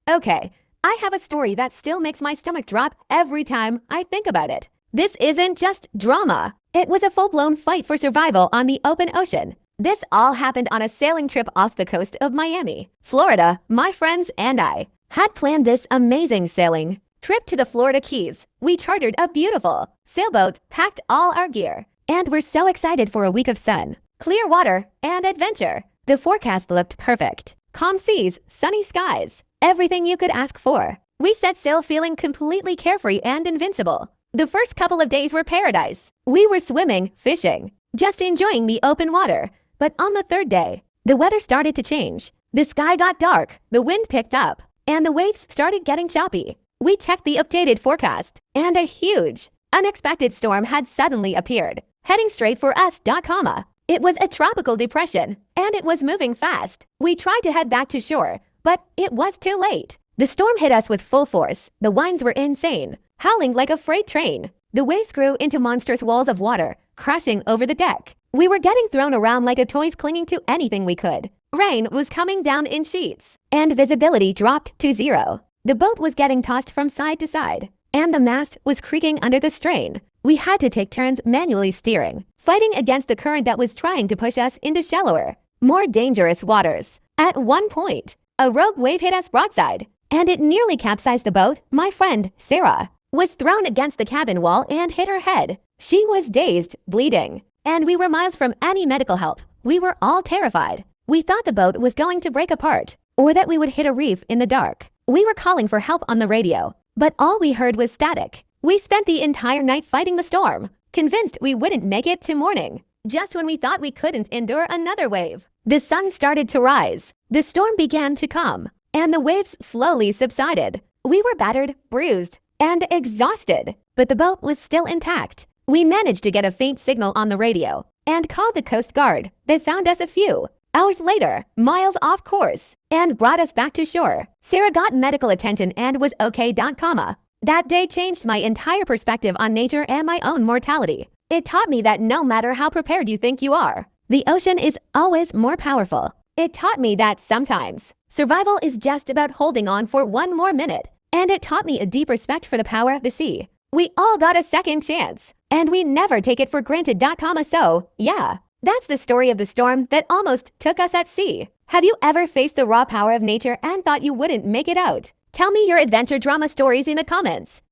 Okay, I have a story that still makes my stomach drop every time I think about it. This isn't just drama. It was a full-blown fight for survival on the open ocean. This all happened on a sailing trip off the coast of Miami, Florida. My friends and I had planned this amazing sailing trip to the Florida Keys. We chartered a beautiful sailboat, packed all our gear, and were so excited for a week of sun, clear water, and adventure. The forecast looked perfect. Calm seas, sunny skies, everything you could ask for. We set sail feeling completely carefree and invincible. The first couple of days were paradise. We were swimming, fishing, just enjoying the open water. But on the third day, the weather started to change. The sky got dark, the wind picked up, and the waves started getting choppy. We checked the updated forecast, and a huge, unexpected storm had suddenly appeared, heading straight for us. It was a tropical depression, and it was moving fast. We tried to head back to shore, but it was too late. The storm hit us with full force. The winds were insane, howling like a freight train. The waves grew into monstrous walls of water, crashing over the deck. We were getting thrown around like toys, clinging to anything we could. Rain was coming down in sheets, and visibility dropped to zero. The boat was getting tossed from side to side, and the mast was creaking under the strain. We had to take turns manually steering, fighting against the current that was trying to push us into shallower, more dangerous waters. At one point, a rogue wave hit us broadside, and it nearly capsized the boat. My friend, Sarah, was thrown against the cabin wall and hit her head. She was dazed, bleeding, and we were miles from any medical help. We were all terrified. We thought the boat was going to break apart, or that we would hit a reef in the dark. We were calling for help on the radio, but all we heard was static. We spent the entire night fighting the storm, convinced we wouldn't make it to morning. Just when we thought we couldn't endure another wave, the sun started to rise. The storm began to calm, and the waves slowly subsided. We were battered, bruised, and exhausted, but the boat was still intact. We managed to get a faint signal on the radio and called the Coast Guard. They found us a few hours later, miles off course, and brought us back to shore. Sarah got medical attention and was okay. That day changed my entire perspective on nature and my own mortality. It taught me that no matter how prepared you think you are, the ocean is always more powerful. It taught me that sometimes survival is just about holding on for one more minute. And it taught me a deep respect for the power of the sea. We all got a second chance, and we never take it for granted. So, yeah, that's the story of the storm that almost took us at sea. Have you ever faced the raw power of nature and thought you wouldn't make it out? Tell me your adventure drama stories in the comments.